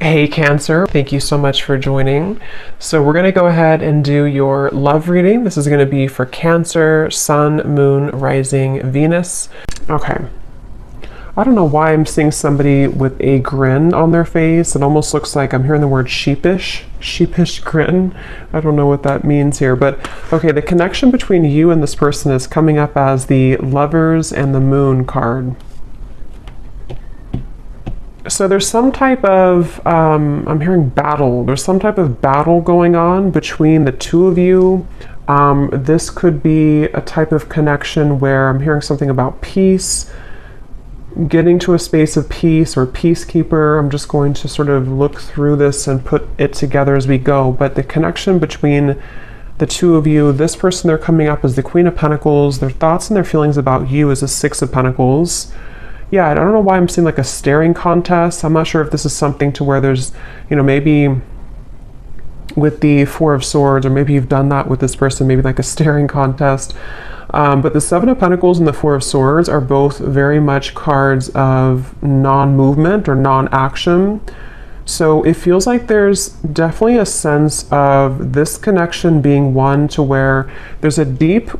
Hey Cancer, thank you so much for joining. So we're going to go ahead and do your love reading. This is going to be for Cancer, Sun, Moon, Rising, Venus. Okay. I don't know why I'm seeing somebody with a grin on their face. It almost looks like I'm hearing the word sheepish grin. I don't know what that means here, but okay, the connection between you and this person is coming up as the Lovers and the Moon card. So there's some type of, I'm hearing battle. There's some type of battle going on between the two of you. This could be a type of connection where I'm hearing something about peace, getting to a space of peace or peacekeeper. I'm just going to sort of look through this and put it together as we go. But the connection between the two of you, this person, they're coming up as the Queen of Pentacles. Their thoughts and their feelings about you is the Six of Pentacles. Yeah, I don't know why I'm seeing like a staring contest. I'm not sure if this is something to where there's, maybe with the Four of Swords, or maybe you've done that with this person, maybe like a staring contest. But the Seven of Pentacles and the Four of Swords are both very much cards of non-movement or non-action. So it feels like there's definitely a sense of this connection being one to where there's a deep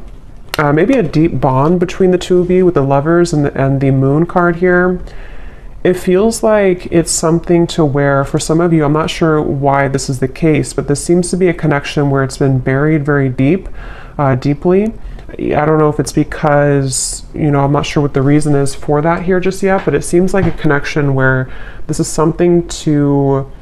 maybe a deep bond between the two of you with the Lovers and the Moon card here. It feels like it's something to where, for some of you, I'm not sure why this is the case, but this seems to be a connection where it's been buried very deeply. I don't know if it's because, I'm not sure what the reason is for that here just yet, but it seems like a connection where this is something to...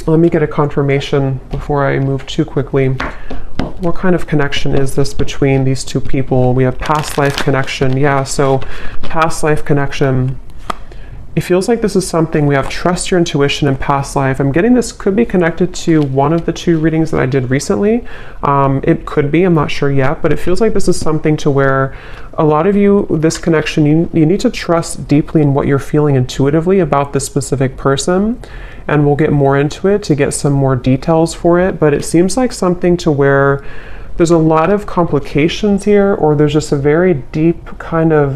Let me get a confirmation before I move too quickly. What kind of connection is this between these two people? We have past life connection. Yeah, so past life connection. It feels like this is something we have trust your intuition in past life. I'm getting this could be connected to one of the two readings that I did recently. It could be, I'm not sure yet, but it feels like this is something to where a lot of you, this connection, you need to trust deeply in what you're feeling intuitively about this specific person. And we'll get more into it to get some more details for it. But it seems like something to where there's a lot of complications here, or there's just a very deep kind of,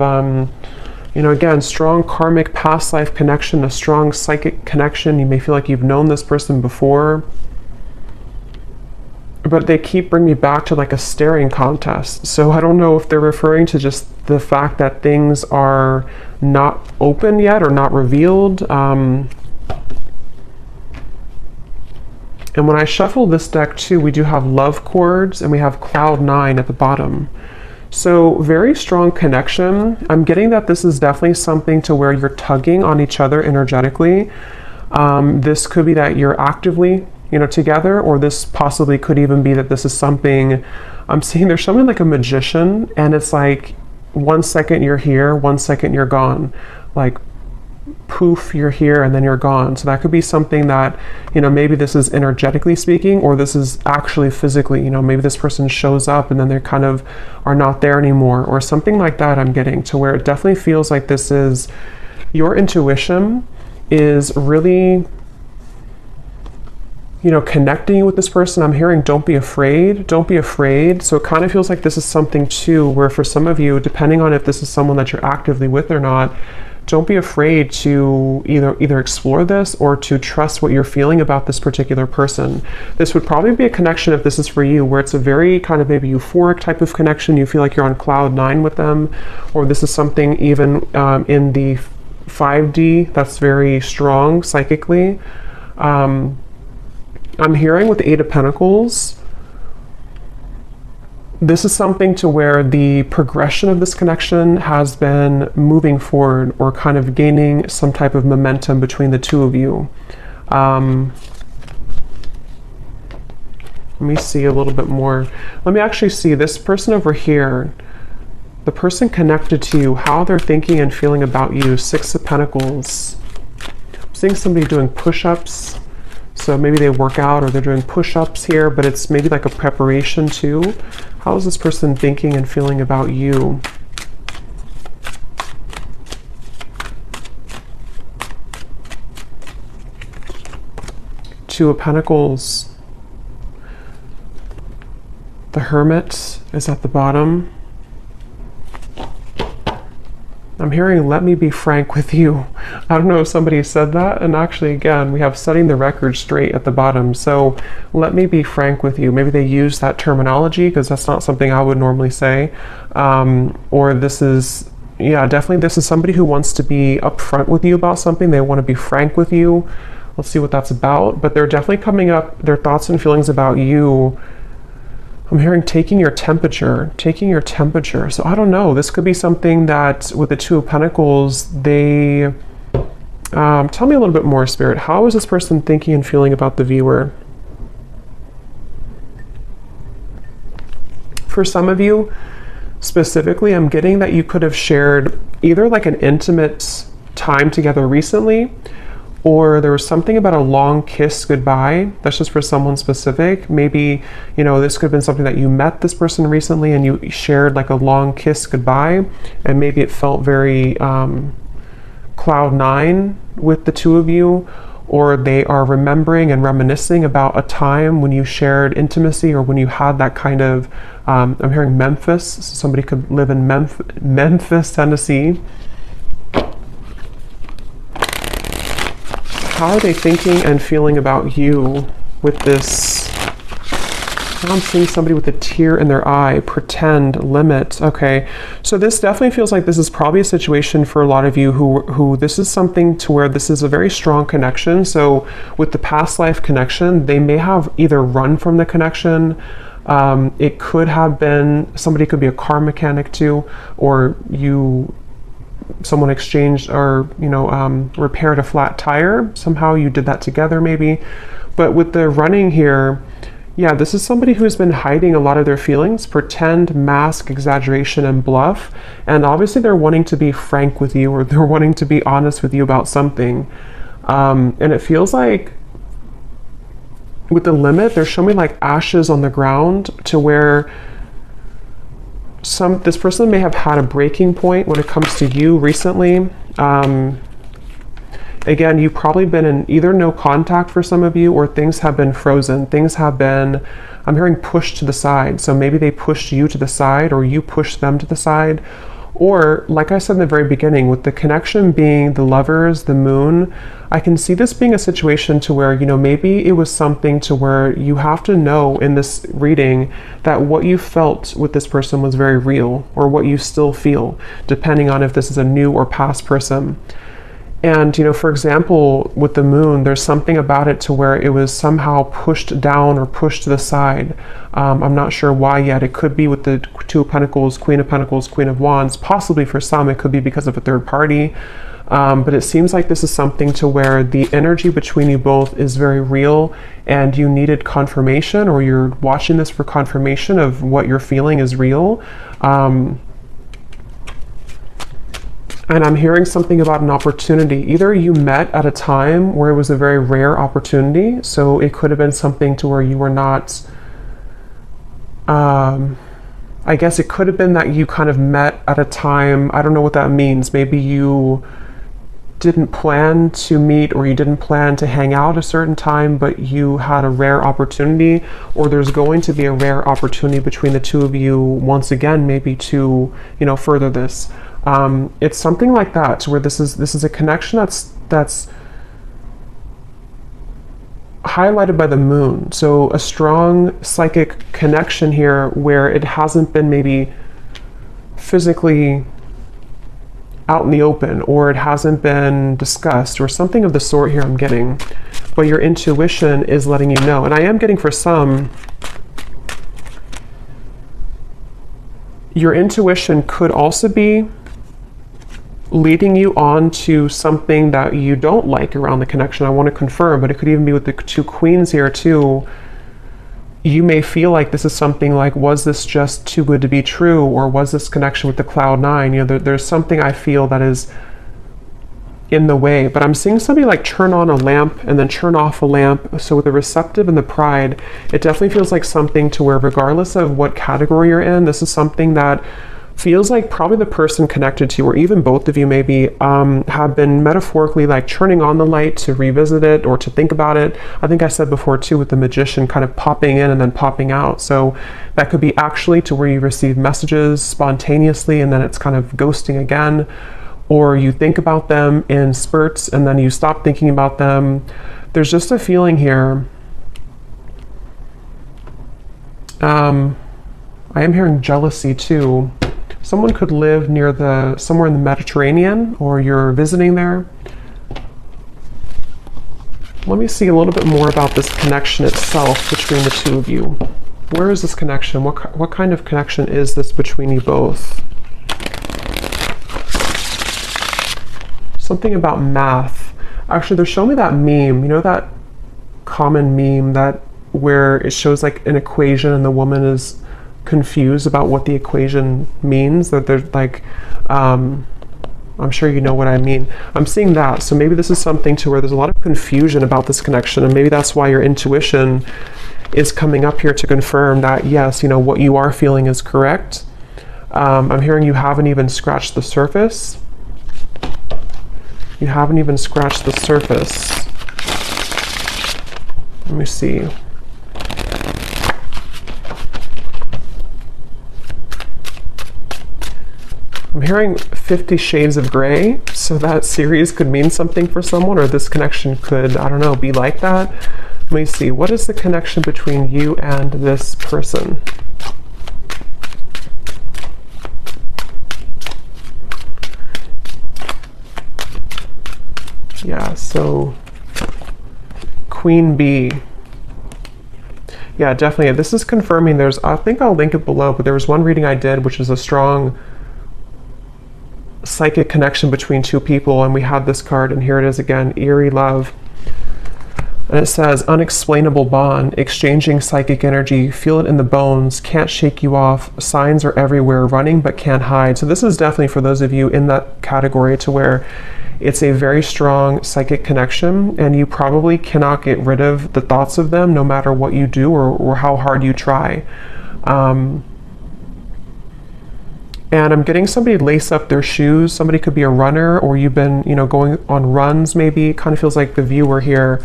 again, strong karmic past life connection, a strong psychic connection. You may feel like you've known this person before. But they keep bringing me back to like a staring contest. So I don't know if they're referring to just the fact that things are not open yet or not revealed. And when I shuffle this deck too, we do have love chords and we have cloud 9 at the bottom. So very strong connection. I'm getting that this is definitely something to where you're tugging on each other energetically. This could be that you're actively, together, or this possibly could even be that this is something, I'm seeing there's something like a magician, and it's like 1 second you're here, 1 second you're gone. Like poof, you're here and then you're gone. So that could be something that, maybe this is energetically speaking, or this is actually physically, maybe this person shows up and then they kind of are not there anymore, or something like that. I'm getting to where it definitely feels like this is your intuition is really, connecting you with this person. I'm hearing don't be afraid. So it kind of feels like this is something too where for some of you, depending on if this is someone that you're actively with or not, don't be afraid to either explore this or to trust what you're feeling about this particular person. This would probably be a connection, if this is for you, where it's a very kind of maybe euphoric type of connection. You feel like you're on cloud 9 with them, or this is something even in the 5D that's very strong psychically. I'm hearing with the 8 of Pentacles, this is something to where the progression of this connection has been moving forward or kind of gaining some type of momentum between the two of you. Let me see a little bit more. Let me actually see this person over here, the person connected to you, how they're thinking and feeling about you. 6 of Pentacles. I'm seeing somebody doing push-ups. So maybe they work out or they're doing push-ups here, but it's maybe like a preparation too. How is this person thinking and feeling about you? Two of Pentacles. The Hermit is at the bottom. I'm hearing, let me be frank with you. I don't know if somebody said that. And actually, again, we have setting the record straight at the bottom. So let me be frank with you. Maybe they use that terminology because that's not something I would normally say. Or this is, yeah, definitely this is somebody who wants to be upfront with you about something. They want to be frank with you. Let's see what that's about. But they're definitely coming up, their thoughts and feelings about you. I'm hearing taking your temperature. So I don't know. This could be something that with the Two of Pentacles, they... tell me a little bit more, Spirit. How is this person thinking and feeling about the viewer? For some of you, specifically, I'm getting that you could have shared either like an intimate time together recently, or there was something about a long kiss goodbye. That's just for someone specific. Maybe, you know, this could have been something that you met this person recently and you shared like a long kiss goodbye, and maybe it felt very cloud nine with the two of you, or they are remembering and reminiscing about a time when you shared intimacy or when you had that kind of, I'm hearing Memphis, so somebody could live in Memphis, Tennessee. How are they thinking and feeling about you with this? I'm seeing somebody with a tear in their eye, pretend, limit. Okay, so this definitely feels like this is probably a situation for a lot of you who this is something to where this is a very strong connection. So with the past life connection, they may have either run from the connection. It could have been, somebody could be a car mechanic too, or someone exchanged or, you know, repaired a flat tire. Somehow you did that together maybe. But with the running here, yeah, this is somebody who's been hiding a lot of their feelings, pretend, mask, exaggeration, and bluff. And obviously they're wanting to be frank with you, or they're wanting to be honest with you about something. And it feels like with the limit, they're showing me like ashes on the ground, to where this person may have had a breaking point when it comes to you recently. Again, you've probably been in either no contact for some of you, or things have been frozen. Things have been, I'm hearing, pushed to the side. So maybe they pushed you to the side, or you pushed them to the side. Or, like I said in the very beginning, with the connection being the Lovers, the Moon, I can see this being a situation to where, you know, maybe it was something to where you have to know in this reading that what you felt with this person was very real, or what you still feel, depending on if this is a new or past person. And, you know, for example, with the Moon, there's something about it to where it was somehow pushed down or pushed to the side. I'm not sure why yet. It could be with the Two of Pentacles, Queen of Wands. Possibly for some, it could be because of a third party. But it seems like this is something to where the energy between you both is very real, and you needed confirmation, or you're watching this for confirmation of what you're feeling is real. And I'm hearing something about an opportunity. Either you met at a time where it was a very rare opportunity. So it could have been something to where you were not, I guess it could have been that you kind of met at a time, I don't know what that means. Maybe you didn't plan to meet, or you didn't plan to hang out a certain time, but you had a rare opportunity, or there's going to be a rare opportunity between the two of you once again, maybe to, you know, further this. It's something like that, where this is a connection that's highlighted by the Moon. So a strong psychic connection here, where it hasn't been maybe physically out in the open, or it hasn't been discussed, or something of the sort here I'm getting, but your intuition is letting you know. And I am getting, for some, your intuition could also be leading you on to something that you don't like around the connection. I want to confirm, but it could even be with the two queens here too. You may feel like this is something like, was this just too good to be true? Or was this connection with the Cloud Nine? You know, there's something I feel that is in the way, but I'm seeing somebody like turn on a lamp and then turn off a lamp. So with the Receptive and the Pride, it definitely feels like something to where, regardless of what category you're in, this is something that feels like probably the person connected to you, or even both of you maybe, have been metaphorically like turning on the light to revisit it or to think about it. I think I said before too, with the Magician kind of popping in and then popping out. So that could be actually to where you receive messages spontaneously and then it's kind of ghosting again. or you think about them in spurts and then you stop thinking about them. There's just a feeling here. I am hearing jealousy too. Someone could live near somewhere in the Mediterranean, or you're visiting there. Let me see a little bit more about this connection itself between the two of you. Where is this connection? What kind of connection is this between you both? Something about math. Actually, they're showing me that meme. You know that common meme where it shows like an equation and the woman is confused about what the equation means? That they're like, I'm sure you know what I mean. I'm seeing that. So maybe this is something to where there's a lot of confusion about this connection, and maybe that's why your intuition is coming up here to confirm that, yes, what you are feeling is correct. I'm hearing you haven't even scratched the surface. You haven't even scratched the surface. Let me see. I'm hearing 50 Shades of Grey, so that series could mean something for someone, or this connection could, I don't know, be like that. Let me see, what is the connection between you and this person? Yeah, so Queen Bee. Yeah, definitely. This is confirming I think I'll link it below, but there was one reading I did, which is a strong psychic connection between two people, and we had this card, and here it is again, Eerie Love. And it says, unexplainable bond, exchanging psychic energy, feel it in the bones, can't shake you off, signs are everywhere, running but can't hide. So this is definitely for those of you in that category to where it's a very strong psychic connection, and you probably cannot get rid of the thoughts of them no matter what you do or how hard you try. And I'm getting somebody lace up their shoes. Somebody could be a runner, or you've been, going on runs maybe. It kind of feels like the viewer here.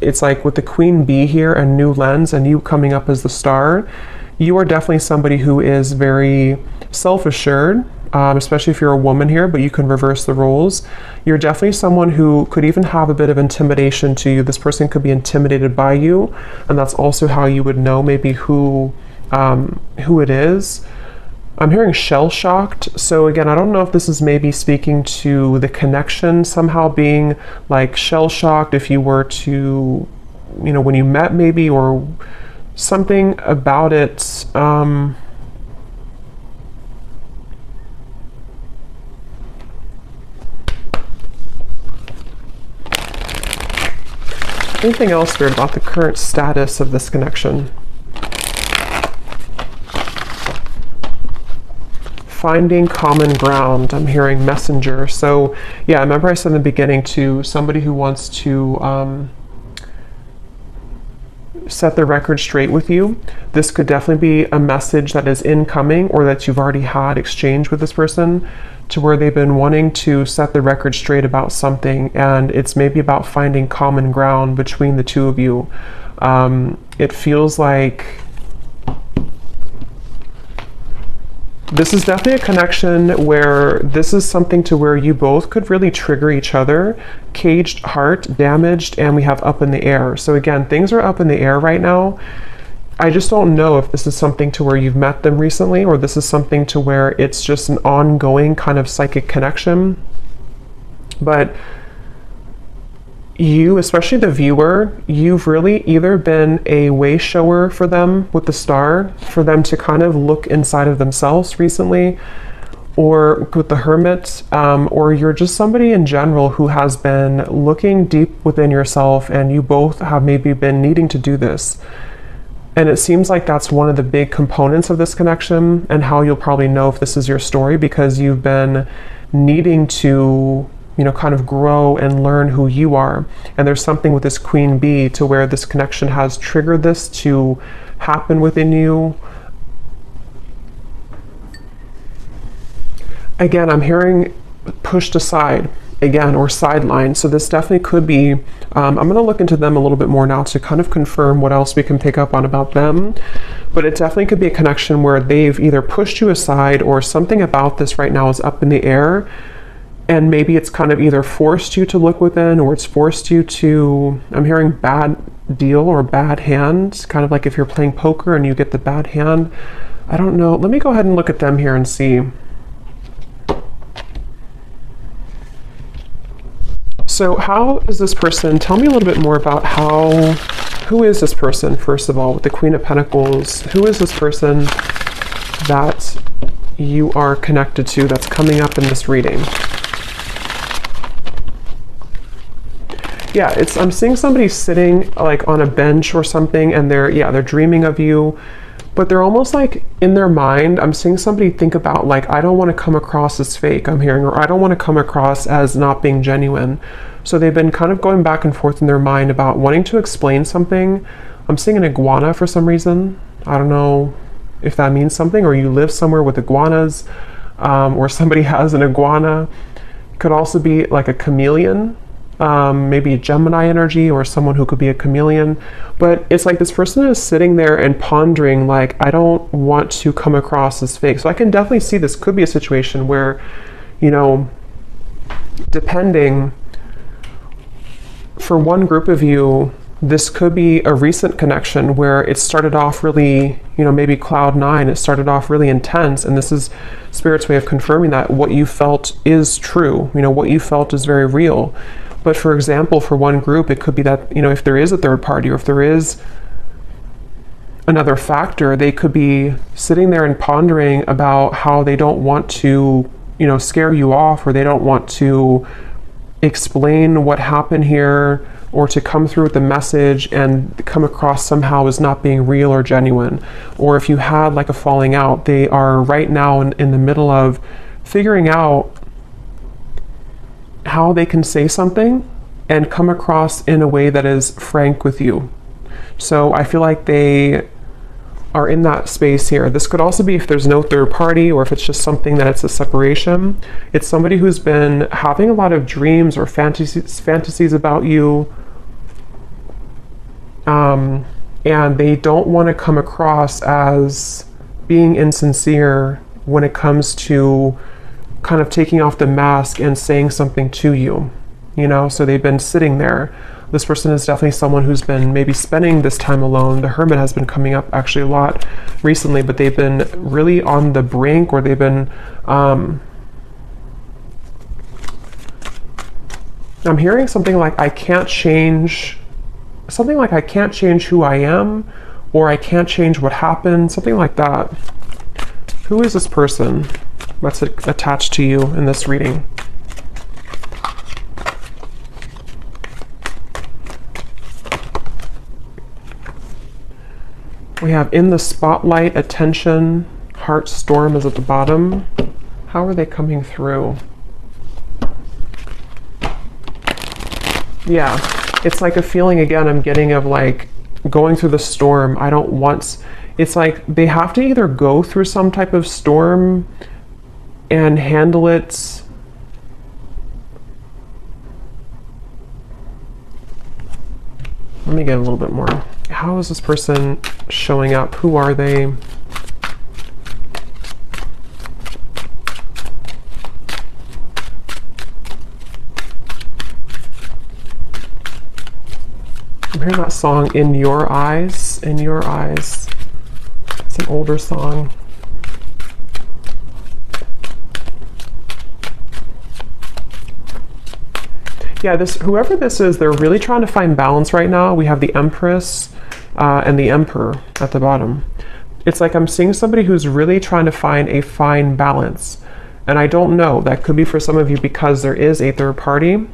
It's like with the Queen Bee here and New Lens and you coming up as the star, you are definitely somebody who is very self-assured, especially if you're a woman here, but you can reverse the roles. You're definitely someone who could even have a bit of intimidation to you. This person could be intimidated by you, and that's also how you would know maybe who it is. I'm hearing shell-shocked. So again, I don't know if this is maybe speaking to the connection somehow being like shell-shocked if you were to, when you met maybe, or something about it. Anything else weird about the current status of this connection? Finding common ground. I'm hearing messenger. So yeah, remember I said in the beginning to somebody who wants to set the record straight with you. This could definitely be a message that is incoming, or that you've already had exchange with this person, to where they've been wanting to set the record straight about something, and it's maybe about finding common ground between the two of you. It feels like this is definitely a connection where this is something to where you both could really trigger each other. Caged heart, damaged, and we have up in the air. So again, things are up in the air right now. I just don't know if this is something to where you've met them recently, or this is something to where it's just an ongoing kind of psychic connection. But you, especially the viewer, you've really either been a way shower for them with the star, for them to kind of look inside of themselves recently, or with the Hermit, or you're just somebody in general who has been looking deep within yourself, and you both have maybe been needing to do this. And it seems like that's one of the big components of this connection, and how you'll probably know if this is your story, because you've been needing to kind of grow and learn who you are. And there's something with this Queen Bee to where this connection has triggered this to happen within you. Again, I'm hearing pushed aside again, or sidelined. So this definitely could be, I'm going to look into them a little bit more now to kind of confirm what else we can pick up on about them. But it definitely could be a connection where they've either pushed you aside, or something about this right now is up in the air. And maybe it's kind of either forced you to look within, or it's forced you to, I'm hearing bad deal or bad hand, kind of like if you're playing poker and you get the bad hand. I don't know. Let me go ahead and look at them here and see. So how is this person, tell me a little bit more about who is this person, first of all, with the Queen of Pentacles? Who is this person that you are connected to that's coming up in this reading? Yeah, I'm seeing somebody sitting like on a bench or something, and they're dreaming of you, but they're almost like in their mind, I'm seeing somebody think about like, I don't want to come across as fake, I'm hearing, or I don't want to come across as not being genuine. So they've been kind of going back and forth in their mind about wanting to explain something. I'm seeing an iguana for some reason. I don't know if that means something, or you live somewhere with iguanas, or somebody has an iguana. Could also be like a chameleon, maybe a Gemini energy, or someone who could be a chameleon. But it's like this person is sitting there and pondering like, I don't want to come across as fake. So I can definitely see this could be a situation where, you know, depending, for one group of you, this could be a recent connection where it started off really, you know, maybe cloud nine, it started off really intense, and this is Spirit's way of confirming that what you felt is true, you know, what you felt is very real. But for example, for one group, it could be that, you know, if there is a third party, or if there is another factor, they could be sitting there and pondering about how they don't want to, you know, scare you off, or they don't want to explain what happened here, or to come through with the message and come across somehow as not being real or genuine. Or if you had like a falling out, they are right now in the middle of figuring out how they can say something and come across in a way that is frank with you. So I feel like they are in that space here. This could also be if there's no third party, or if it's just something that it's a separation. It's somebody who's been having a lot of dreams or fantasies about you, and they don't want to come across as being insincere when it comes to kind of taking off the mask and saying something to you, you know. So they've been sitting there. This person is definitely someone who's been maybe spending this time alone. The Hermit has been coming up actually a lot recently, but they've been really on the brink, or they've been, I'm hearing something like, I can't change who I am, or I can't change what happened, something like that. Who is this person that's attached to you in this reading? We have in the spotlight, attention, heart storm is at the bottom. How are they coming through? Yeah, it's like a feeling again I'm getting of like going through the storm. I don't want, it's like they have to either go through some type of storm and handle it. Let me get a little bit more. How is this person showing up? Who are they? I'm hearing that song, In Your Eyes, In Your Eyes. It's an older song. Yeah, whoever this is, they're really trying to find balance right now. We have the Empress and the Emperor at the bottom. It's like I'm seeing somebody who's really trying to find a fine balance. And I don't know, that could be for some of you because there is a third party.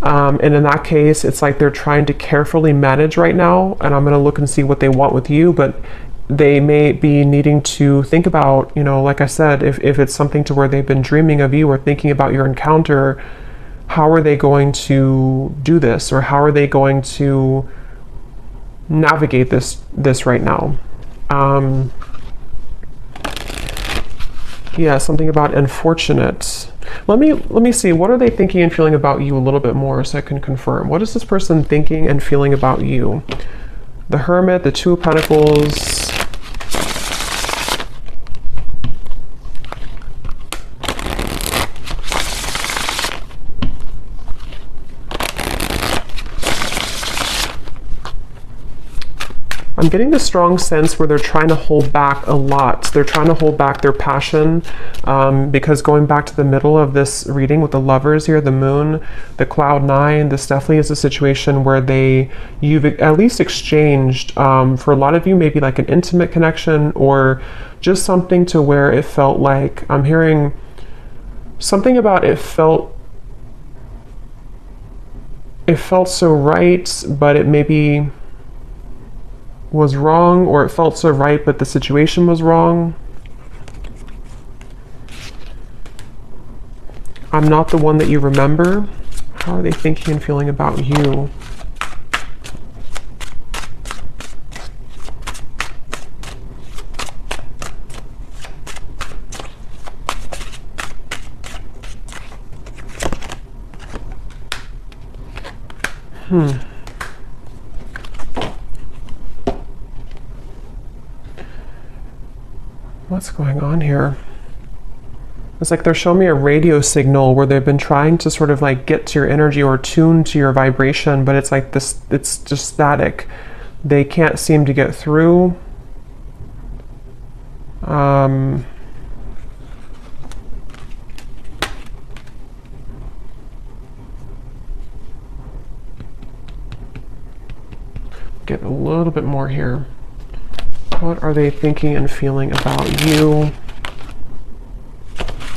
And in that case, it's like they're trying to carefully manage right now. And I'm going to look and see what they want with you. But they may be needing to think about, you know, like I said, if it's something to where they've been dreaming of you or thinking about your encounter, how are they going to do this, or how are they going to navigate this right now? Yeah, something about unfortunate. Let me see, what are they thinking and feeling about you a little bit more so I can confirm. What is this person thinking and feeling about you? The Hermit, the Two of Pentacles. I'm getting the strong sense where they're trying to hold back a lot. They're trying to hold back their passion, because going back to the middle of this reading with the lovers here, the moon, the cloud 9, this definitely is a situation where you've at least exchanged, for a lot of you, maybe like an intimate connection, or just something to where it felt like, I'm hearing something about it felt so right, but it maybe was wrong, or it felt so right, but the situation was wrong. I'm not the one that you remember. How are they thinking and feeling about you? What's going on here? It's like they're showing me a radio signal where they've been trying to sort of like get to your energy or tune to your vibration, but it's like this, it's just static. They can't seem to get through. Get a little bit more here. What are they thinking and feeling about you?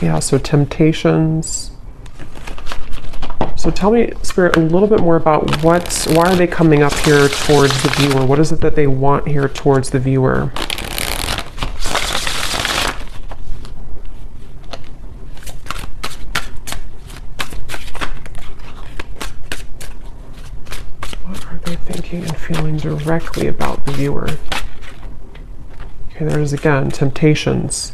Yeah, so temptations. So tell me, Spirit, a little bit more about why are they coming up here towards the viewer? What is it that they want here towards the viewer? Thinking and feeling directly about the viewer. Okay, there's again, temptations.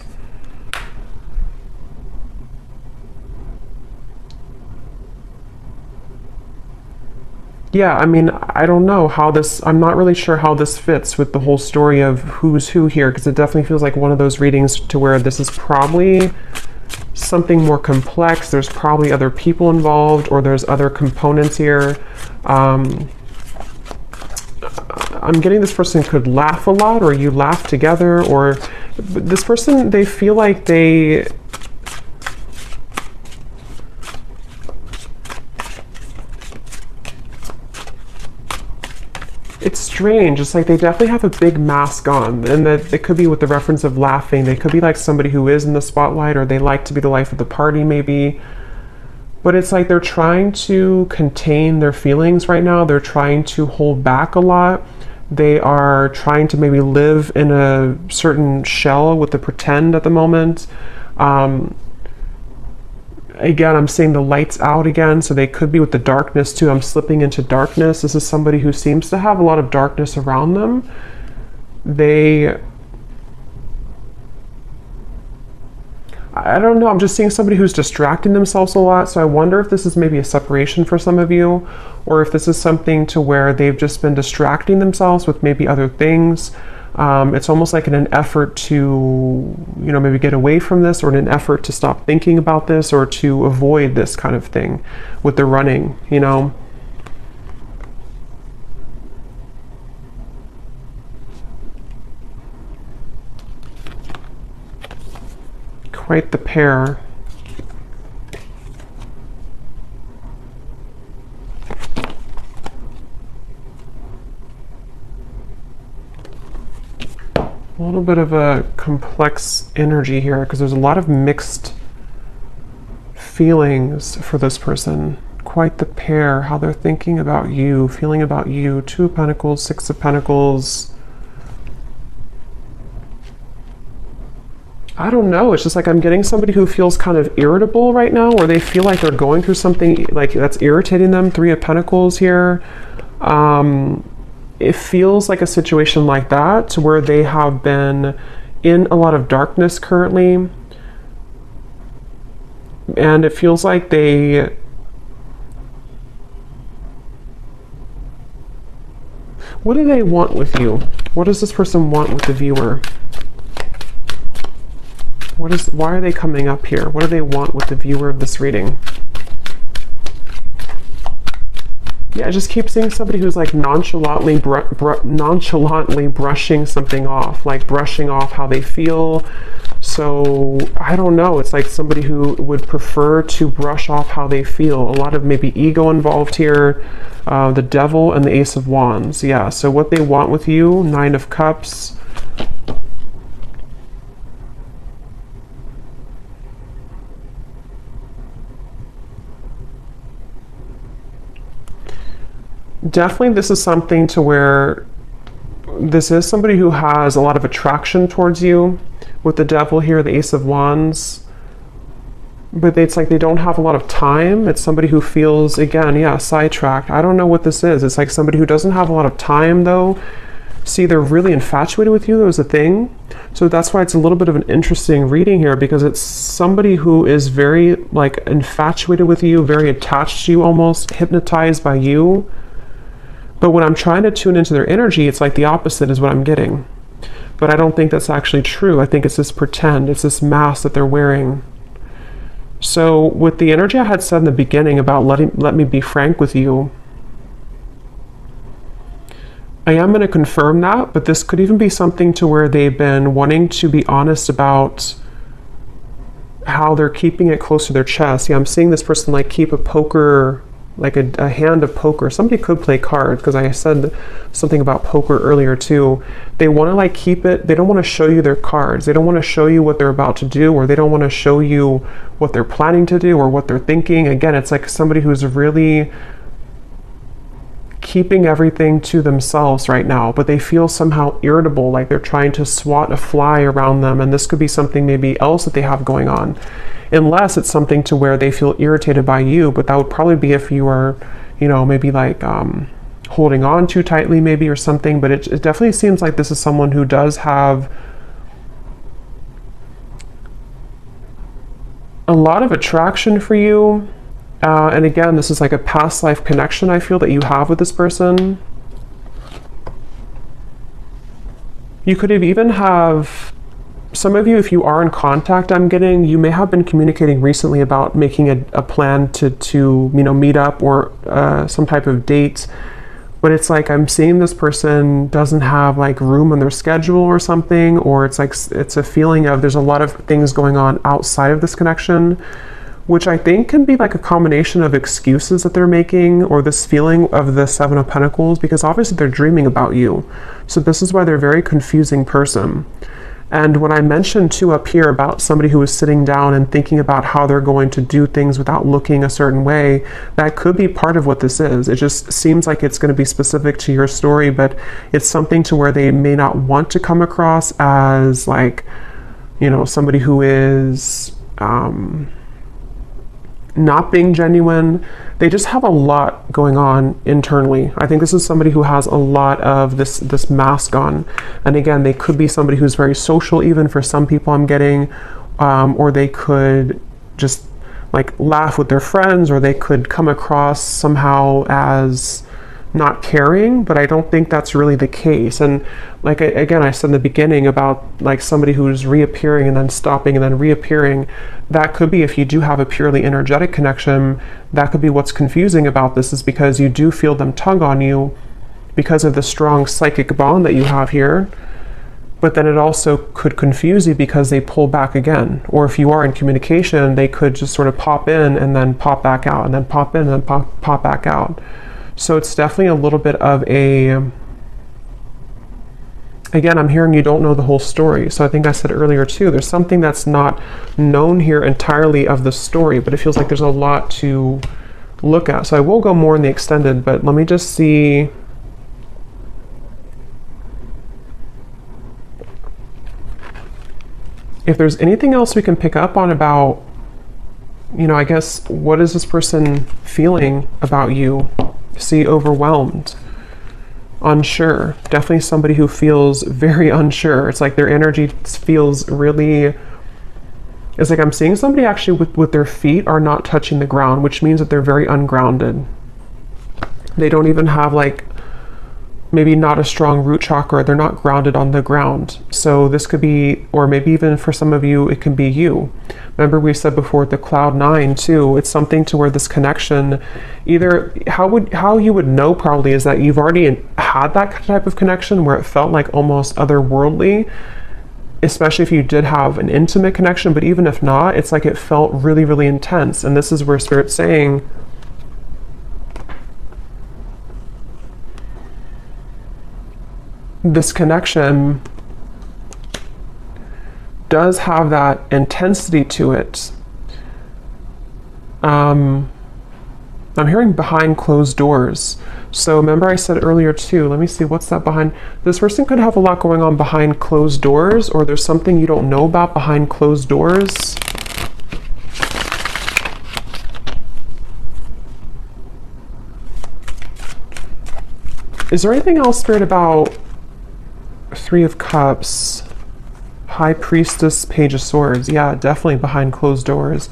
Yeah, I mean, I don't know how this, I'm not really sure how this fits with the whole story of who's who here, because it definitely feels like one of those readings to where this is probably something more complex. There's probably other people involved, or there's other components here. I'm getting this person could laugh a lot, or you laugh together, or this person, they feel like it's strange. It's like they definitely have a big mask on, and that it could be with the reference of laughing. They could be like somebody who is in the spotlight, or they like to be the life of the party maybe. But it's like they're trying to contain their feelings right now. They're trying to hold back a lot. They are trying to maybe live in a certain shell with the pretend at the moment. Again, I'm seeing the lights out again, so they could be with the darkness too. I'm slipping into darkness. This is somebody who seems to have a lot of darkness around them. I don't know, I'm just seeing somebody who's distracting themselves a lot, so I wonder if this is maybe a separation for some of you, or if this is something to where they've just been distracting themselves with maybe other things. It's almost like in an effort to, maybe get away from this, or in an effort to stop thinking about this, or to avoid this kind of thing with the running, Quite the pair. A little bit of a complex energy here, because there's a lot of mixed feelings for this person. Quite the pair, how they're thinking about you, feeling about you. 2 of Pentacles, 6 of Pentacles. I don't know, it's just like I'm getting somebody who feels kind of irritable right now, or they feel like they're going through something like that's irritating them. 3 of Pentacles here. It feels like a situation like that, where they have been in a lot of darkness currently. And it feels like what do they want with you? What does this person want with the viewer? Why are they coming up here? What do they want with the viewer of this reading? Yeah, I just keep seeing somebody who's like nonchalantly brushing something off, like brushing off how they feel. So I don't know. It's like somebody who would prefer to brush off how they feel. A lot of maybe ego involved here. The Devil and the Ace of Wands. Yeah, so what they want with you, Nine of Cups. Definitely this is something to where this is somebody who has a lot of attraction towards you. With the Devil here, the Ace of Wands. But it's like they don't have a lot of time. It's somebody who feels, again, yeah, sidetracked. I don't know what this is. It's like somebody who doesn't have a lot of time, though. See, they're really infatuated with you. That was a thing. So that's why it's a little bit of an interesting reading here, because it's somebody who is very, like, infatuated with you, very attached to you, almost hypnotized by you. But when I'm trying to tune into their energy, it's like the opposite is what I'm getting. But I don't think that's actually true. I think it's this pretend. It's this mask that they're wearing. So with the energy I had said in the beginning about let me be frank with you, I am going to confirm that, but this could even be something to where they've been wanting to be honest about how they're keeping it close to their chest. Yeah, I'm seeing this person like keep a poker, like a hand of poker. Somebody could play cards, because I said something about poker earlier too. They want to like keep it, they don't want to show you their cards. They don't want to show you what they're about to do, or they don't want to show you what they're planning to do or what they're thinking. Again, it's like somebody who's really keeping everything to themselves right now, but they feel somehow irritable, like they're trying to swat a fly around them. And this could be something maybe else that they have going on. Unless it's something to where they feel irritated by you, but that would probably be if you are, you know, maybe like holding on too tightly maybe or something. But it definitely seems like this is someone who does have a lot of attraction for you. And again, this is like a past life connection I feel that you have with this person. You could have even have, some of you, if you are in contact, I'm getting, you may have been communicating recently about making a plan to you know, meet up or some type of date. But it's like I'm seeing this person doesn't have like room on their schedule or something, or it's like it's a feeling of there's a lot of things going on outside of this connection, which I think can be like a combination of excuses that they're making, or this feeling of the Seven of Pentacles, because obviously they're dreaming about you. So this is why they're a very confusing person. And when I mentioned too up here about somebody who is sitting down and thinking about how they're going to do things without looking a certain way, that could be part of what this is. It just seems like it's going to be specific to your story, but it's something to where they may not want to come across as like, you know, somebody who is not being genuine. They just have a lot going on internally. I think this is somebody who has a lot of this mask on. And again, they could be somebody who's very social, even for some people I'm getting, or they could just like laugh with their friends, or they could come across somehow as not caring, but I don't think that's really the case. And like again, I said in the beginning about like somebody who's reappearing and then stopping and then reappearing. That could be, if you do have a purely energetic connection, that could be what's confusing about this, is because you do feel them tug on you because of the strong psychic bond that you have here. But then it also could confuse you because they pull back again. Or if you are in communication, they could just sort of pop in and then pop back out, and then pop in and then pop back out. So it's definitely a little bit of a, again, I'm hearing you don't know the whole story. So I think I said earlier too, there's something that's not known here entirely of the story, but it feels like there's a lot to look at. So I will go more in the extended, but let me just see. If there's anything else we can pick up on about, you know, I guess, what is this person feeling about you? See, overwhelmed, unsure. Definitely somebody who feels very unsure. It's like their energy feels really, it's like I'm seeing somebody actually with their feet are not touching the ground, which means that they're very ungrounded. They don't even have like maybe not a strong root chakra. They're not grounded on the ground. So this could be, or maybe even for some of you, it can be you. Remember we said before the cloud 9 too, it's something to where this connection, either how you would know probably is that you've already had that type of connection where it felt like almost otherworldly, especially if you did have an intimate connection, but even if not, it's like it felt really, really intense. And this is where Spirit's saying, this connection does have that intensity to it. I'm hearing behind closed doors. So remember I said earlier too, let me see, what's that behind? This person could have a lot going on behind closed doors, or there's something you don't know about behind closed doors. Is there anything else, Spirit, about Three of Cups, High Priestess, Page of Swords? Yeah, definitely behind closed doors.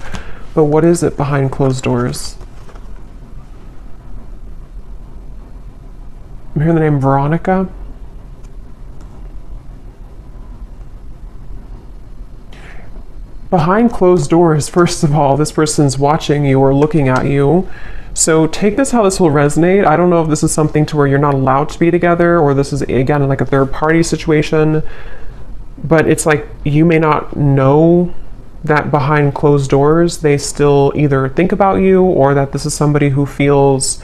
But what is it behind closed doors? I'm hearing the name Veronica. Behind closed doors, first of all, this person's watching you or looking at you. So take this how this will resonate. I don't know if this is something to where you're not allowed to be together, or this is, again, like a third party situation. But it's like you may not know that behind closed doors, they still either think about you, or that this is somebody who feels,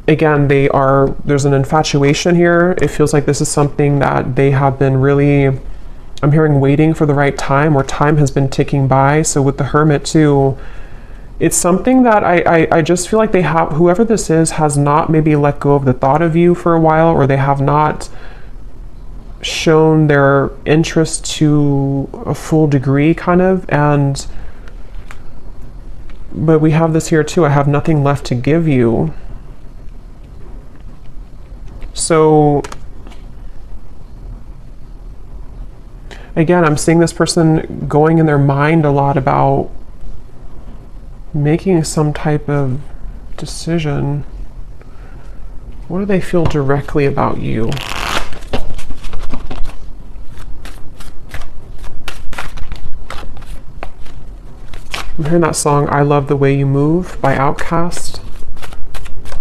again, there's an infatuation here. It feels like this is something that they have been really, I'm hearing, waiting for the right time, or time has been ticking by. So with the Hermit too, it's something that I just feel like whoever this is has not maybe let go of the thought of you for a while, or they have not shown their interest to a full degree, kind of. But we have this here too, I have nothing left to give you. So again, I'm seeing this person going in their mind a lot about making some type of decision. What do they feel directly about you? I'm hearing that song, I Love the Way You Move by Outkast.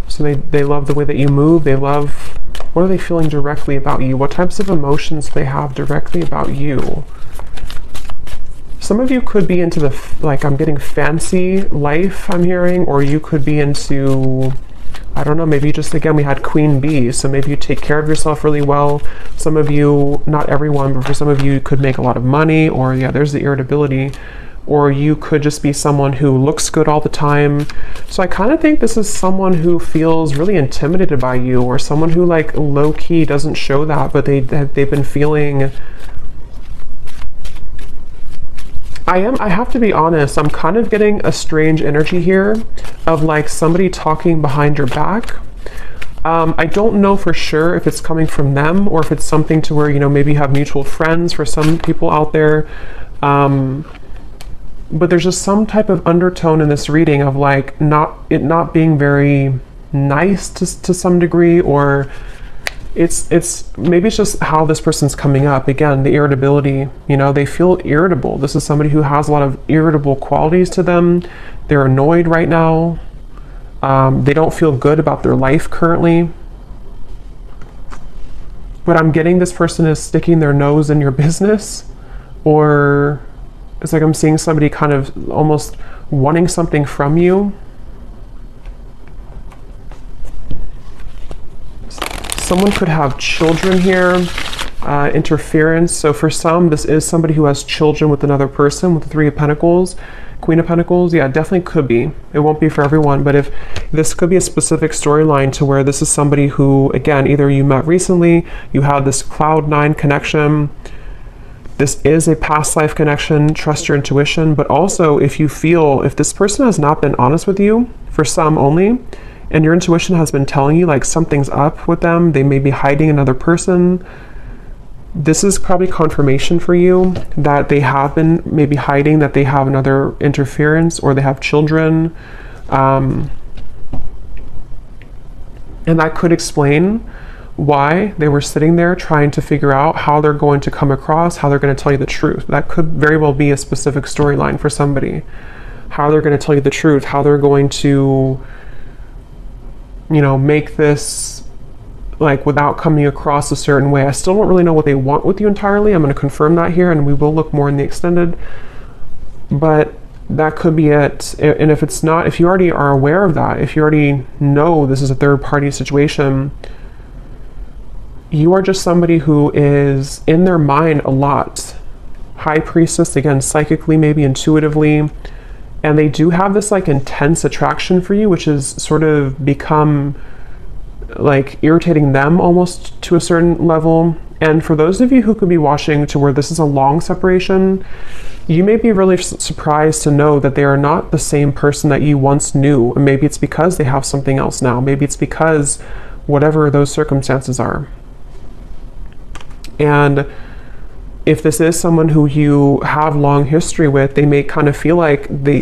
So they love the way that you move. They love, what are they feeling directly about you? What types of emotions they have directly about you? Some of you could be into I'm getting fancy life, I'm hearing, or you could be into, I don't know, maybe just, again, we had Queen Bee, so maybe you take care of yourself really well. Some of you, not everyone, but for some of you, you could make a lot of money, or yeah, there's the irritability. Or you could just be someone who looks good all the time. So I kind of think this is someone who feels really intimidated by you, or someone who like low-key doesn't show that, but they've been feeling, I have to be honest, I'm kind of getting a strange energy here of like somebody talking behind your back. I don't know for sure if it's coming from them, or if it's something to where, you know, maybe you have mutual friends for some people out there. But there's just some type of undertone in this reading of like not being very nice to some degree, or it's maybe it's just how this person's coming up. Again, the irritability, you know, they feel irritable. This is somebody who has a lot of irritable qualities to them. They're annoyed right now. They don't feel good about their life currently. But I'm getting this person is sticking their nose in your business, or it's like I'm seeing somebody kind of almost wanting something from you. Someone could have children here, interference. So for some, this is somebody who has children with another person, with the Three of Pentacles, Queen of Pentacles. Yeah, it definitely could be. It won't be for everyone, but if this could be a specific storyline to where this is somebody who, again, either you met recently, you had this cloud 9 connection. This is a past life connection, trust your intuition, but also if this person has not been honest with you, for some only, and your intuition has been telling you like something's up with them, they may be hiding another person, this is probably confirmation for you that they have been maybe hiding, that they have another interference, or they have children. And that could explain why they were sitting there trying to figure out how they're going to come across, how they're going to tell you the truth. That could very well be a specific storyline for somebody. How they're going to tell you the truth, how they're going to, make this like without coming across a certain way. I still don't really know what they want with you entirely. I'm going to confirm that here, and we will look more in the extended. But that could be it. And if it's not, if you already are aware of that, if you already know this is a third party situation, you are just somebody who is in their mind a lot. High priestess, again, psychically, maybe intuitively. And they do have this like intense attraction for you, which has sort of become like irritating them almost to a certain level. And for those of you who could be watching to where this is a long separation, you may be really surprised to know that they are not the same person that you once knew. And maybe it's because they have something else now. Maybe it's because whatever those circumstances are. And if this is someone who you have long history with, they may kind of feel like they,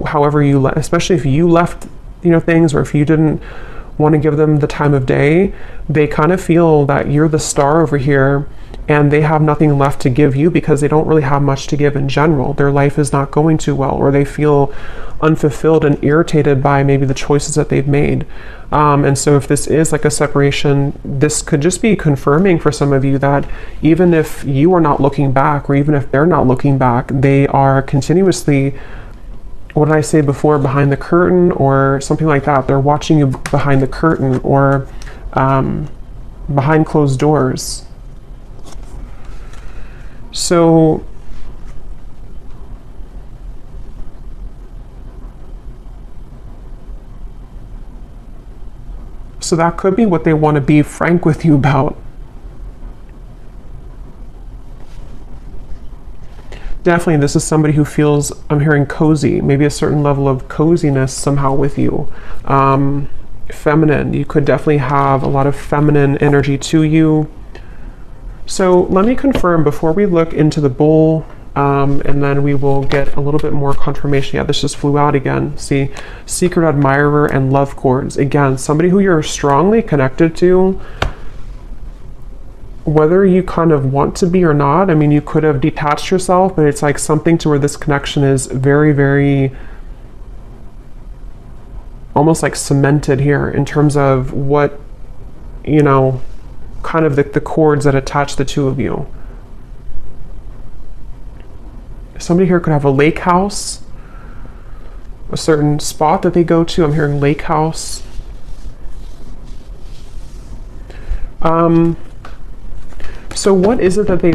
however you, especially if you left, things, or if you didn't want to give them the time of day, they kind of feel that you're the star over here and they have nothing left to give you because they don't really have much to give in general. Their life is not going too well, or they feel unfulfilled and irritated by maybe the choices that they've made. And so if this is like a separation, this could just be confirming for some of you that even if you are not looking back, or even if they're not looking back, they are continuously, what did I say before, behind the curtain or something like that. They're watching you behind the curtain or behind closed doors. So that could be what they want to be frank with you about. Definitely, this is somebody who feels, I'm hearing cozy, maybe a certain level of coziness somehow with you. Feminine, you could definitely have a lot of feminine energy to you. So let me confirm before we look into the bull, and then we will get a little bit more confirmation. Yeah, this just flew out again. See, secret admirer and love cords. Again, somebody who you're strongly connected to, whether you kind of want to be or not. I mean, you could have detached yourself, but it's like something to where this connection is very, very almost like cemented here in terms of what, kind of the cords that attach the two of you. Somebody here could have a lake house, a certain spot that they go to. I'm hearing lake house. So what is it that they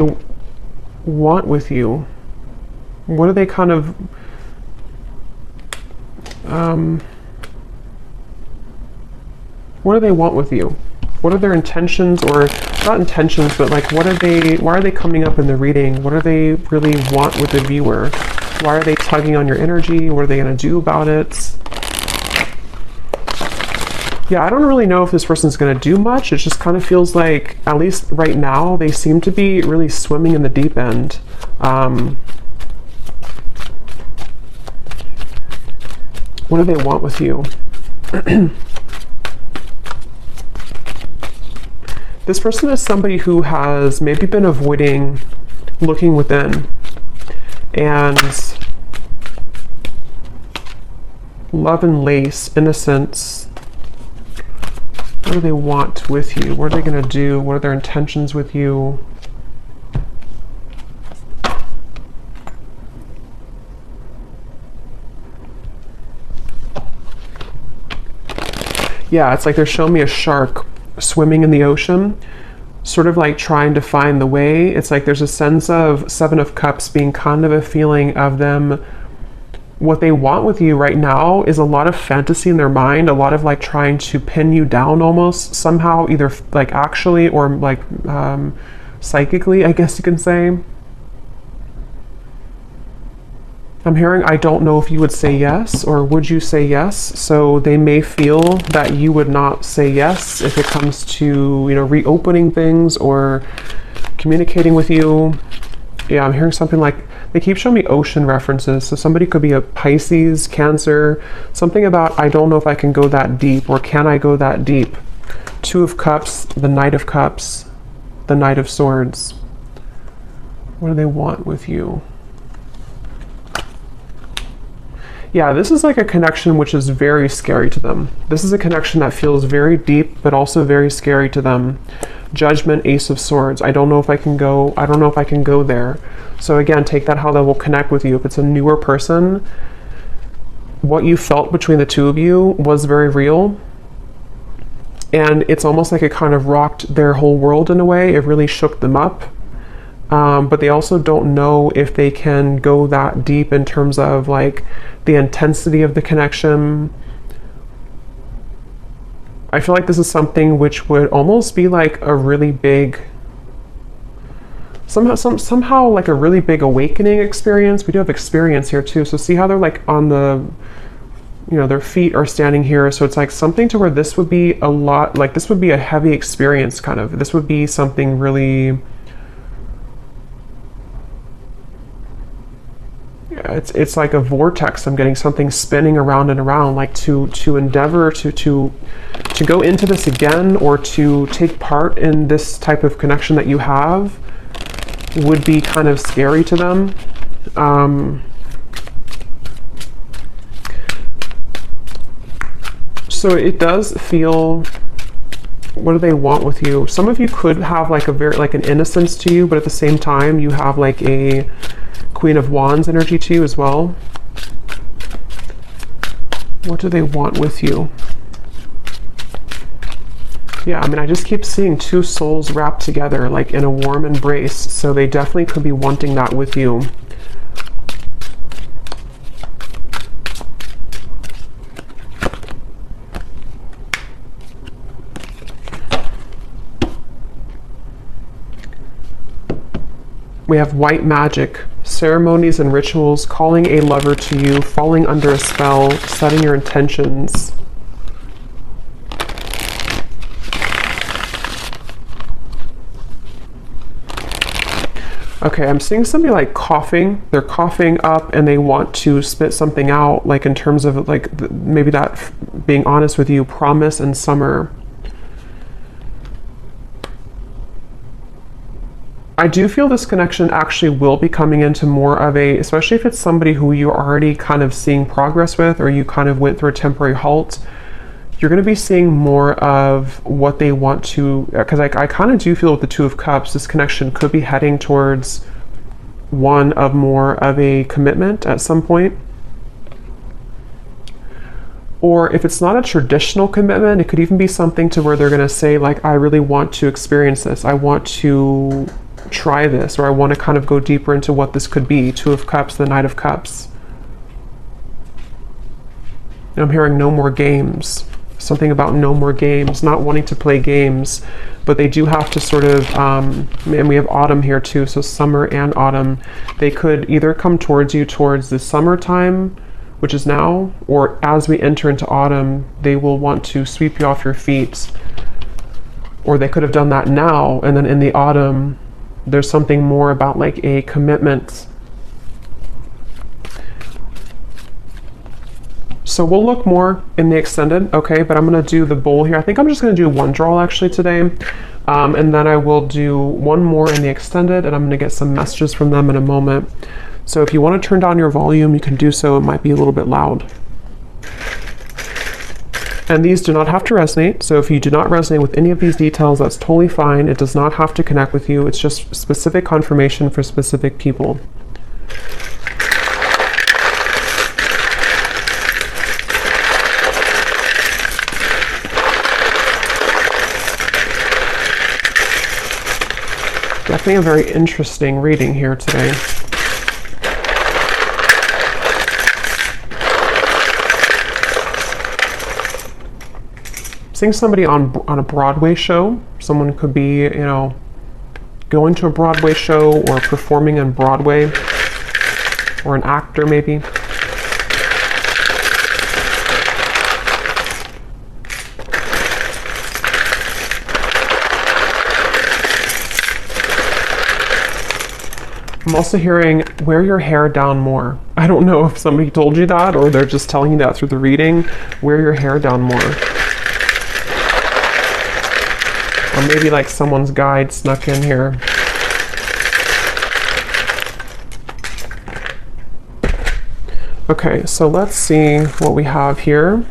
want with you? What do they kind of what do they want with you? What are their intentions, or not intentions, but like why are they coming up in the reading? What do they really want with the viewer? Why are they tugging on your energy? What are they going to do about it? Yeah, I don't really know if this person's going to do much. It just kind of feels like, at least right now, they seem to be really swimming in the deep end. What do they want with you? This person is somebody who has maybe been avoiding looking within, and love and lace, innocence. What do they want with you? What are they going to do? What are their intentions with you? Yeah, it's like they're showing me a shark swimming in the ocean, sort of like trying to find the way. It's like there's a sense of Seven of Cups being kind of a feeling of them. What they want with you right now is a lot of fantasy in their mind, a lot of like trying to pin you down almost somehow, either like actually or like psychically, I guess you can say. I'm hearing, I don't know if you would say yes, or would you say yes? So they may feel that you would not say yes if it comes to, reopening things or communicating with you. Yeah, I'm hearing something like, they keep showing me ocean references. So somebody could be a Pisces, Cancer, something about, I don't know if I can go that deep, or can I go that deep? Two of Cups, the Knight of Cups, the Knight of Swords. What do they want with you? Yeah, this is like a connection which is very scary to them. This is a connection that feels very deep, but also very scary to them. Judgment, Ace of Swords. I don't know if I can go there. So again, take that how that will connect with you. If it's a newer person, what you felt between the two of you was very real. And it's almost like it kind of rocked their whole world in a way. It really shook them up. But they also don't know if they can go that deep in terms of like the intensity of the connection. I feel like this is something which would almost be like a really big, somehow like a really big awakening experience. We do have experience here too. So see how they're like on the, their feet are standing here. So it's like something to where this would be a lot, like this would be a heavy experience kind of. This would be something really, it's like a vortex. I'm getting something spinning around and around, like to endeavor to go into this again, or to take part in this type of connection that you have would be kind of scary to them. So it does feel, what do they want with you? Some of you could have like an innocence to you, but at the same time you have like a Queen of Wands energy to you as well. What do they want with you? Yeah, I mean, I just keep seeing two souls wrapped together, like in a warm embrace. So they definitely could be wanting that with you. We have white magic, ceremonies and rituals, calling a lover to you, falling under a spell, setting your intentions. Okay, I'm seeing somebody like coughing. They're coughing up and they want to spit something out, like in terms of like maybe that, being honest with you, promise and summer. I do feel this connection actually will be coming into more of a, especially if it's somebody who you're already kind of seeing progress with, or you kind of went through a temporary halt, you're going to be seeing more of what they want to, because I kind of do feel with the Two of Cups, this connection could be heading towards one of more of a commitment at some point. Or if it's not a traditional commitment, it could even be something to where they're going to say like, I really want to experience this. I want to try this, or I want to kind of go deeper into what this could be. Two of Cups, the Knight of Cups. And I'm hearing no more games. Something about no more games, not wanting to play games, but they do have to sort of, and we have autumn here too, so summer and autumn. They could either come towards you towards the summertime, which is now, or as we enter into autumn, they will want to sweep you off your feet. Or they could have done that now, and then in the autumn, there's something more about like a commitment. So we'll look more in the extended, okay? But I'm gonna do the bowl here. I think I'm just gonna do one draw actually today. And then I will do one more in the extended, and I'm gonna get some messages from them in a moment. So if you wanna turn down your volume, you can do so. It might be a little bit loud. And these do not have to resonate. So if you do not resonate with any of these details, that's totally fine. It does not have to connect with you. It's just specific confirmation for specific people. Definitely a very interesting reading here today. Seeing somebody on a Broadway show. Someone could be, going to a Broadway show or performing on Broadway, or an actor maybe. I'm also hearing wear your hair down more. I don't know if somebody told you that or they're just telling you that through the reading. Wear your hair down more. Or maybe like someone's guide snuck in here. Okay, so let's see what we have here.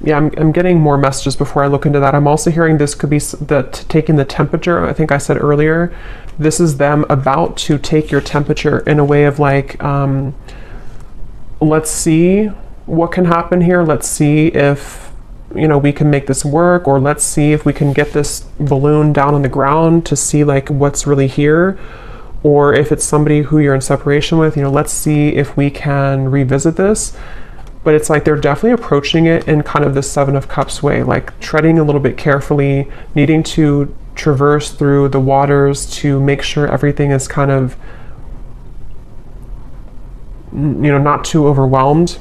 Yeah, I'm getting more messages before I look into that. I'm also hearing this could be taking the temperature. I think I said earlier, this is them about to take your temperature in a way of like, let's see what can happen here. Let's see if, you know, we can make this work, or let's see if we can get this balloon down on the ground to see like what's really here. Or if it's somebody who you're in separation with, you know, let's see if we can revisit this. But it's like they're definitely approaching it in kind of the Seven of Cups way, like treading a little bit carefully, needing to traverse through the waters to make sure everything is kind of, you know, not too overwhelmed.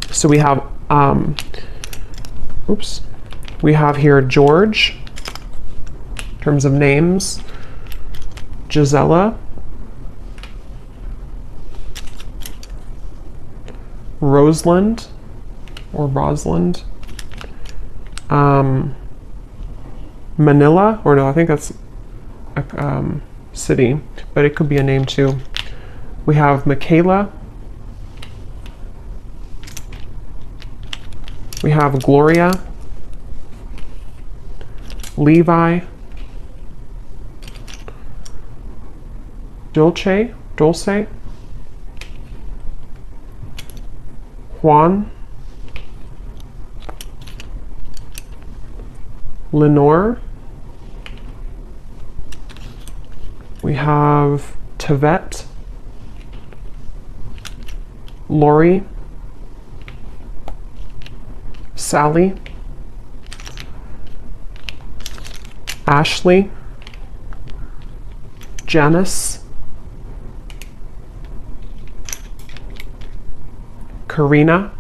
So we have, we have here George, in terms of names, Gisela, Rosalind, or Rosalind, Manila, or no, I think that's a city, but it could be a name too. We have Michaela, we have Gloria, Levi, Dulce, Juan, Lenore, we have Tevet, Lori, Sally, Ashley, Janice, Karina,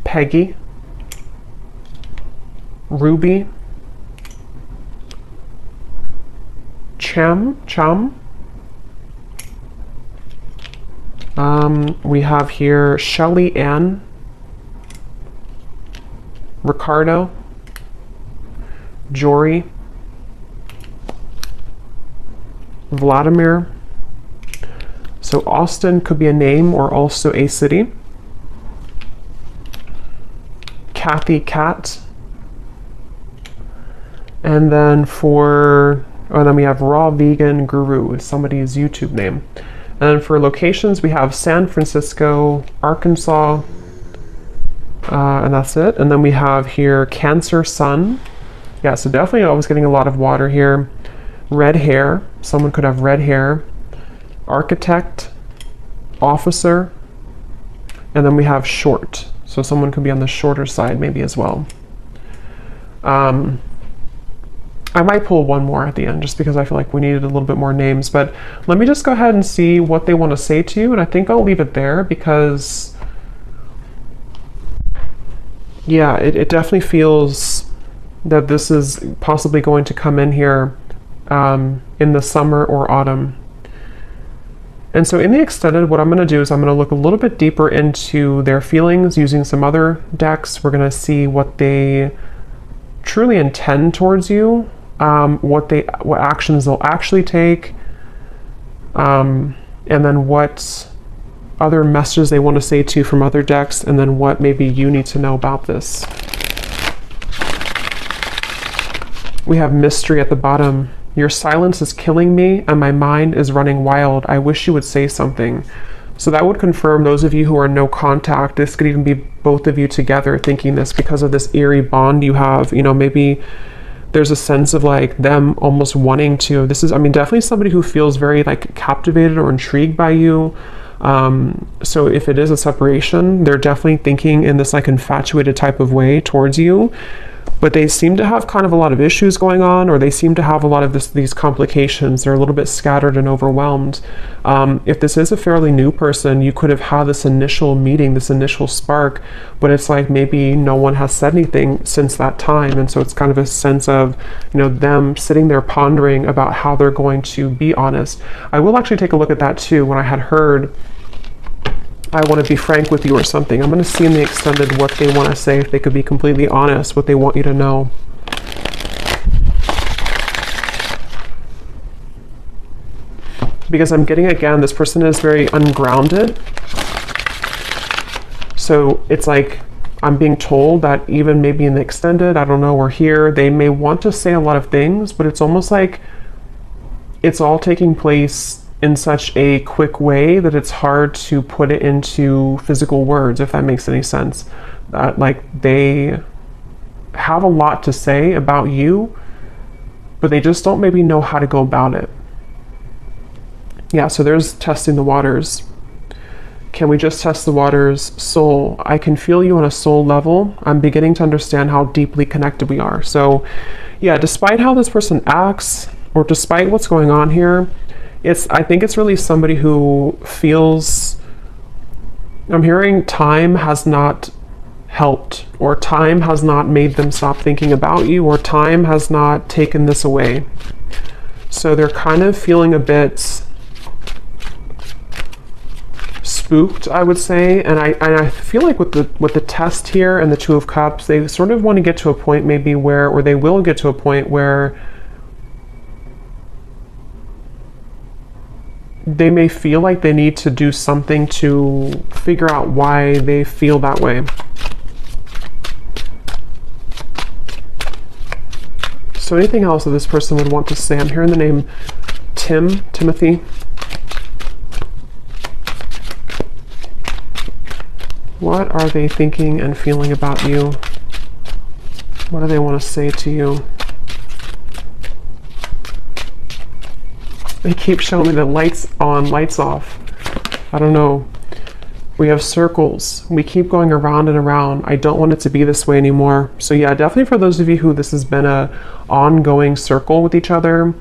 Peggy, Ruby, Chum. We have here Shelly Ann, Ricardo, Jory, Vladimir. So Austin could be a name or also a city. Kathy, Cat. And then then we have Raw Vegan Guru, is somebody's YouTube name. And then for locations, we have San Francisco, Arkansas, and that's it. And then we have here Cancer Sun. Yeah, so definitely I was getting a lot of water here. Red hair, someone could have red hair. Architect, officer, and then we have short. So someone could be on the shorter side maybe as well. I might pull one more at the end just because I feel like we needed a little bit more names, but let me just go ahead and see what they want to say to you, and I think I'll leave it there because, yeah, it definitely feels that this is possibly going to come in here in the summer or autumn. And so in the extended, what I'm going to do is I'm going to look a little bit deeper into their feelings using some other decks. We're going to see what they truly intend towards you, what actions they'll actually take, and then what other messages they want to say to you from other decks, and then what maybe you need to know about this. We have mystery at the bottom. Your silence is killing me and my mind is running wild. I wish you would say something. So that would confirm those of you who are no contact. This could even be both of you together thinking this because of this eerie bond you have. You know, maybe there's a sense of like them almost wanting to, definitely somebody who feels very like captivated or intrigued by you. So if it is a separation, they're definitely thinking in this like infatuated type of way towards you. But they seem to have kind of a lot of issues going on, or they seem to have a lot of these complications. They're a little bit scattered and overwhelmed. If this is a fairly new person, you could have had this initial meeting, this initial spark, but it's like maybe no one has said anything since that time. And so it's kind of a sense of, you know, them sitting there pondering about how they're going to be honest. I will actually take a look at that too. When I had heard I want to be frank with you or something. I'm going to see in the extended what they want to say, if they could be completely honest, what they want you to know. Because I'm getting, again, this person is very ungrounded. So it's like I'm being told that even maybe in the extended, I don't know, or here, they may want to say a lot of things, but it's almost like it's all taking place in such a quick way that it's hard to put it into physical words, if that makes any sense. Like they have a lot to say about you, but they just don't maybe know how to go about it. Yeah, so there's testing the waters. Can we just test the waters? Soul. I can feel you on a soul level. I'm beginning to understand how deeply connected we are. So yeah, despite how this person acts, or despite what's going on here, I think it's really somebody who feels, I'm hearing time has not helped, or time has not made them stop thinking about you, or time has not taken this away. So they're kind of feeling a bit spooked, I would say, and I feel like with the test here and the Two of Cups, they sort of want to get to a point maybe where, or they will get to a point where they may feel like they need to do something to figure out why they feel that way. So anything else that this person would want to say? I'm hearing the name Timothy. What are they thinking and feeling about you? What do they want to say to you? They keep showing me the lights on, lights off. I don't know. We have circles. We keep going around and around. I don't want it to be this way anymore. So yeah, definitely for those of you who this has been a ongoing circle with each other,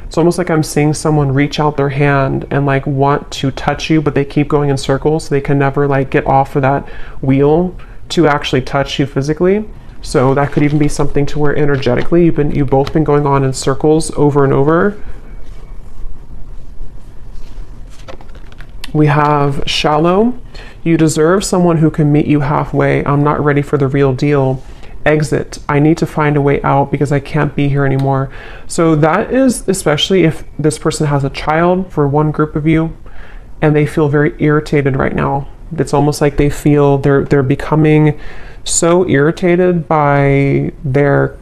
it's almost like I'm seeing someone reach out their hand and like want to touch you, but they keep going in circles, so they can never like get off of that wheel to actually touch you physically. So that could even be something to where energetically you've both been going on in circles over and over. We have shallow. You deserve someone who can meet you halfway. I'm not ready for the real deal. Exit. I need to find a way out because I can't be here anymore. So that is especially if this person has a child, for one group of you, and they feel very irritated right now. It's almost like they feel they're becoming so irritated by their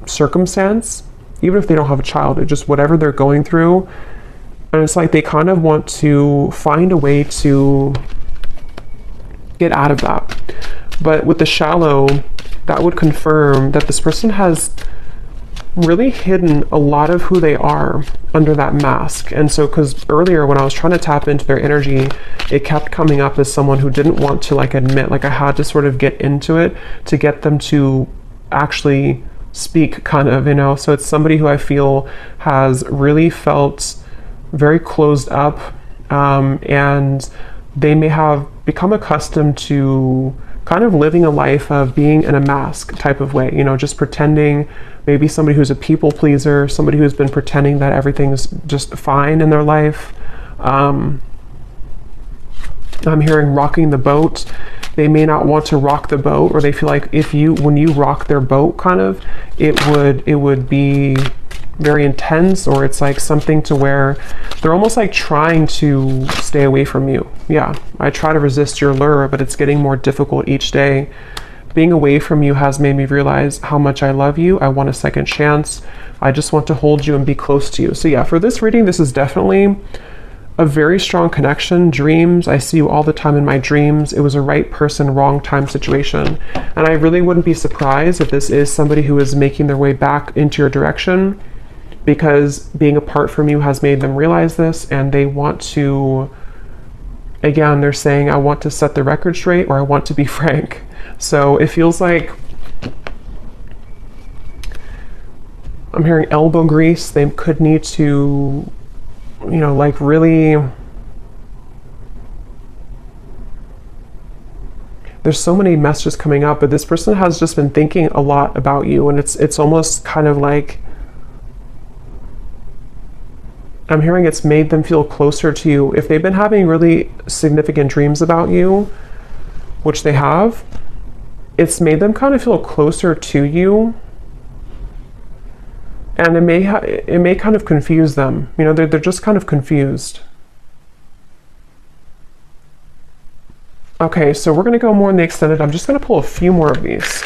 circumstance, even if they don't have a child, it's just whatever they're going through. And it's like they kind of want to find a way to get out of that. But with the shallow, that would confirm that this person has really hidden a lot of who they are under that mask. And so, because earlier when I was trying to tap into their energy, it kept coming up as someone who didn't want to like admit, like I had to sort of get into it to get them to actually speak, kind of, you know. So it's somebody who I feel has really felt very closed up, and they may have become accustomed to kind of living a life of being in a mask type of way, you know, just pretending. Maybe somebody who's a people pleaser, somebody who's been pretending that everything's just fine in their life. I'm hearing rocking the boat. They may not want to rock the boat, or they feel like when you rock their boat, kind of, it would be very intense, or it's like something to where they're almost like trying to stay away from you. Yeah, I try to resist your lure, but it's getting more difficult each day. Being away from you has made me realize how much I love you. I want a second chance. I just want to hold you and be close to you. So yeah, for this reading, this is definitely a very strong connection. Dreams, I see you all the time in my dreams. It was a right person, wrong time situation. And I really wouldn't be surprised if this is somebody who is making their way back into your direction, because being apart from you has made them realize this, and they want to, again, they're saying, I want to set the record straight, or I want to be frank. So it feels like I'm hearing elbow grease. They could need to, you know, like really, there's so many messages coming up, but this person has just been thinking a lot about you, and it's almost kind of like I'm hearing it's made them feel closer to you. If they've been having really significant dreams about you, which they have, it's made them kind of feel closer to you. And it may kind of confuse them. You know, they're just kind of confused. Okay, so we're going to go more in the extended. I'm just going to pull a few more of these.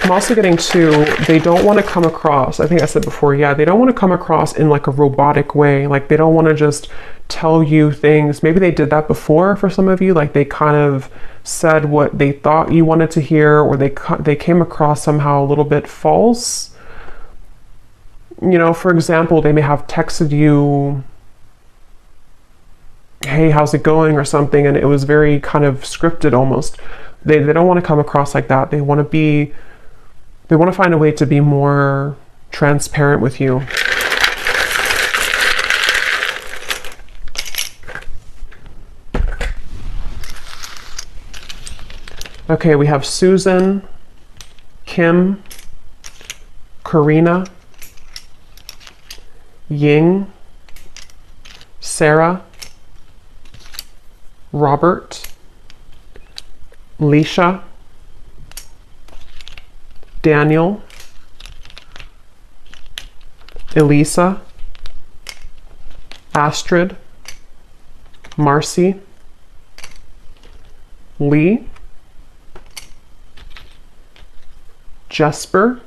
I'm also getting to, they don't want to come across, I think I said before, yeah, they don't want to come across in like a robotic way. Like they don't want to just tell you things. Maybe they did that before for some of you. Like they kind of said what they thought you wanted to hear, or they came across somehow a little bit false. You know, for example, they may have texted you, hey, how's it going, or something, and it was very kind of scripted almost. They don't want to come across like that. They want to find a way to be more transparent with you. Okay, we have Susan, Kim, Karina, Ying, Sarah, Robert, Leisha, Daniel, Elisa, Astrid, Marcy, Lee, Jesper,